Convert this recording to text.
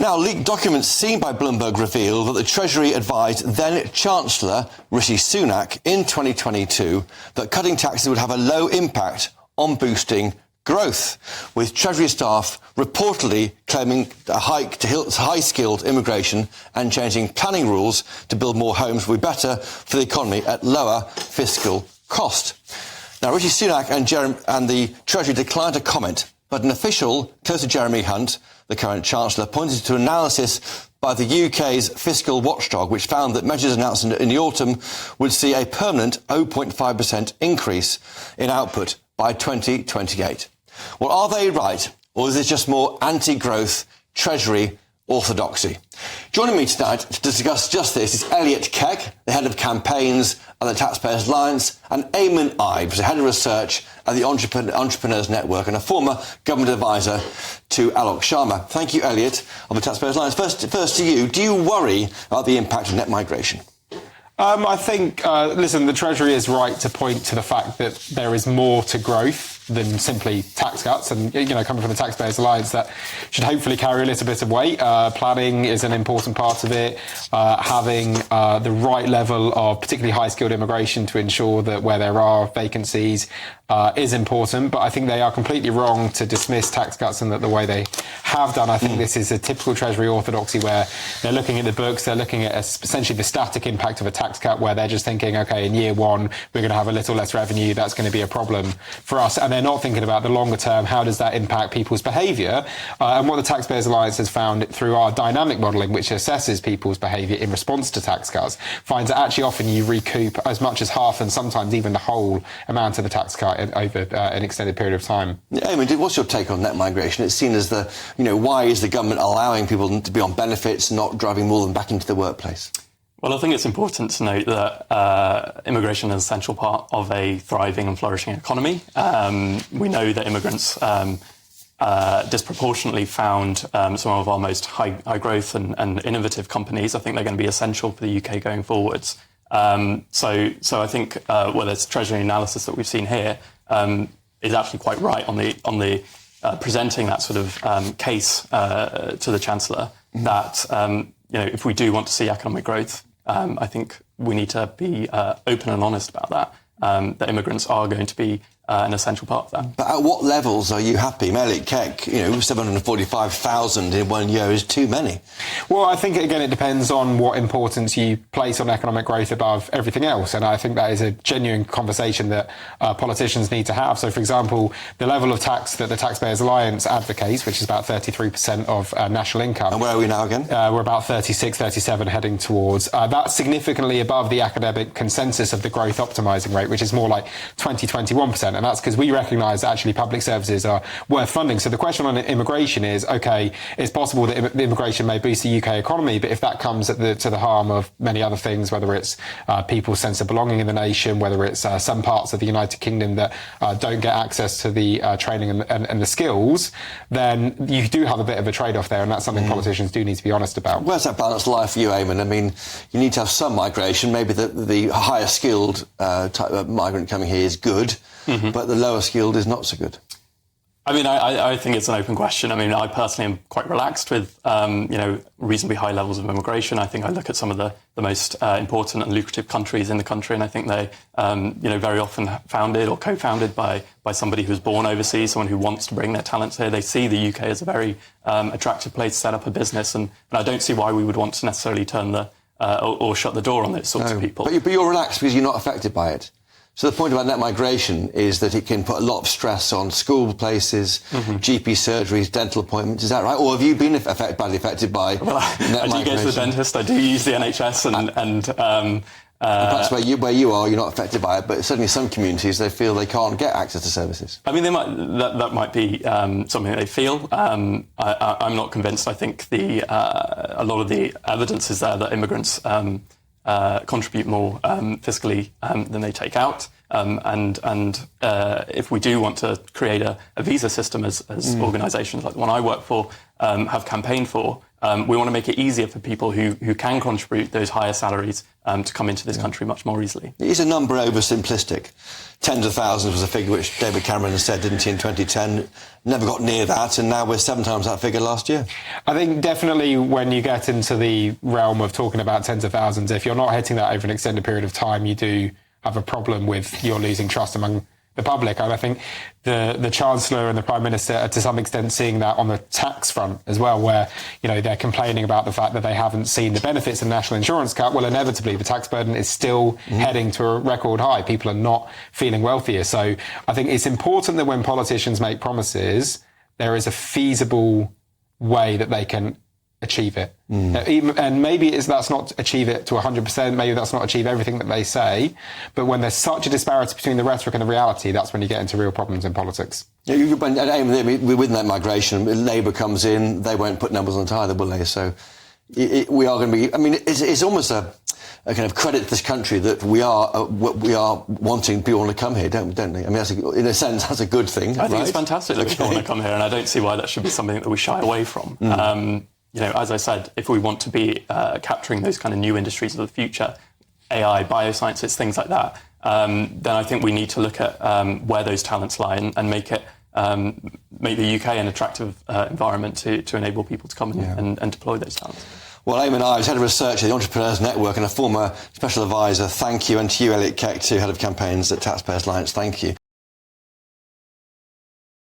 Now, leaked documents seen by Bloomberg reveal that the Treasury advised then-Chancellor Rishi Sunak in 2022 that cutting taxes would have a low impact on boosting growth, with Treasury staff reportedly claiming a hike to high-skilled immigration and changing planning rules to build more homes would be better for the economy at lower fiscal cost. Now, Rishi Sunak and the Treasury declined to comment, but an official close to Jeremy Hunt, the current Chancellor, pointed to analysis by the UK's fiscal watchdog, which found that measures announced in the autumn would see a permanent 0.5% increase in output by 2028. Well, are they right, or is this just more anti-growth Treasury orthodoxy? Joining me tonight to discuss just this is Elliot Keck, the head of campaigns at the TaxPayers Alliance, and Eamon Ives, the head of research at the Entrepreneurs Network and a former government advisor to Alok Sharma. Thank you, Elliot, of the TaxPayers Alliance. First to you, do you worry about the impact of net migration? I think, the Treasury is right to point to the fact that there is more to growth than simply tax cuts. And, coming from the TaxPayers Alliance, that should hopefully carry a little bit of weight. Planning is an important part of it. Having the right level of particularly high-skilled immigration to ensure that where there are vacancies is important. But I think they are completely wrong to dismiss tax cuts in the way they have done. I think this is a typical Treasury orthodoxy where they're looking at the books, they're looking at essentially the static impact of a tax cut, where they're just thinking, OK, in year one, we're going to have a little less revenue. That's going to be a problem for us. And they're not thinking about the longer term. How does that impact people's behaviour? And what the TaxPayers Alliance has found through our dynamic modelling, which assesses people's behaviour in response to tax cuts, finds that actually often you recoup as much as half and sometimes even the whole amount of the tax cut over an extended period of time. Eamon, what's your take on net migration? It's seen as why is the government allowing people to be on benefits, not driving more of them back into the workplace? Well, I think it's important to note that immigration is an essential part of a thriving and flourishing economy. We know that immigrants disproportionately found some of our most high growth and innovative companies. I think they're going to be essential for the UK going forwards. So I think this Treasury analysis that we've seen here is actually quite right on the presenting that sort of case to the Chancellor that if we do want to see economic growth, I think we need to be open and honest about that. That immigrants are going to be an essential part of that. But at what levels are you happy? Elliot Keck, 745,000 in 1 year is too many. Well, I think, again, it depends on what importance you place on economic growth above everything else. And I think that is a genuine conversation that politicians need to have. So, for example, the level of tax that the TaxPayers Alliance advocates, which is about 33% of national income. And where are we now again? We're about 36, 37 heading towards. That's significantly above the academic consensus of the growth optimising rate, which is more like 21%. And that's because we recognise that actually public services are worth funding. So the question on immigration is, OK, it's possible that immigration may boost the UK economy, but if that comes to the harm of many other things, whether it's people's sense of belonging in the nation, whether it's some parts of the United Kingdom that don't get access to the training and the skills, then you do have a bit of a trade-off there, and that's something politicians do need to be honest about. Where's that balance lie for you, Eamon? I mean, you need to have some migration. Maybe the higher skilled type of migrant coming here is good. But the lower skilled is not so good. I mean, I think it's an open question. I mean, I personally am quite relaxed with, reasonably high levels of immigration. I think I look at some of the most important and lucrative countries in the country, and I think they, very often founded or co-founded by somebody who's born overseas, someone who wants to bring their talents here. They see the UK as a very attractive place to set up a business, and I don't see why we would want to necessarily turn or shut the door on those sorts of people. But you're relaxed because you're not affected by it. So the point about net migration is that it can put a lot of stress on school places, GP surgeries, dental appointments. Is that right? Or have you been badly affected by net migration? I do go to the dentist. I do use the NHS, and perhaps where you are, you're not affected by it. But certainly some communities, they feel they can't get access to services. I mean, that might be something they feel. I'm not convinced. I think a lot of the evidence is there that immigrants contribute more fiscally than they take out. And if we do want to create a visa system as organisations like the one I work for have campaigned for, We want to make it easier for people who can contribute those higher salaries to come into this country much more easily. Is a number oversimplistic? Tens of thousands was a figure which David Cameron said, didn't he, in 2010? Never got near that, and now we're 7 times that figure last year. I think definitely when you get into the realm of talking about tens of thousands, if you're not hitting that over an extended period of time, you do have a problem with your losing trust among the public. And I think the Chancellor and the Prime Minister are to some extent seeing that on the tax front as well, where, you know, they're complaining about the fact that they haven't seen the benefits of the national insurance cut. Well, inevitably, the tax burden is still heading to a record high. People are not feeling wealthier. So I think it's important that when politicians make promises, there is a feasible way that they can achieve it. And maybe that's not achieve it to 100%, maybe that's not achieve everything that they say, but when there's such a disparity between the rhetoric and the reality, that's when you get into real problems in politics. Yeah, within that migration, Labour comes in, they won't put numbers on it either, will they? So we are going to be, I mean, it's almost a kind of credit to this country that we are wanting people to come here, don't they? I mean, in a sense, that's a good thing. I think it's fantastic that people want to come here, and I don't see why that should be something that we shy away from. You know, as I said, if we want to be capturing those kind of new industries of the future, AI, biosciences, things like that, then I think we need to look at where those talents lie and make the UK an attractive environment to enable people to come and deploy those talents. Well, Eamon Ives, Head of Research at the Entrepreneurs Network and a former Special Advisor, thank you. And to you, Elliot Keck, too, Head of Campaigns at TaxPayers Alliance, thank you.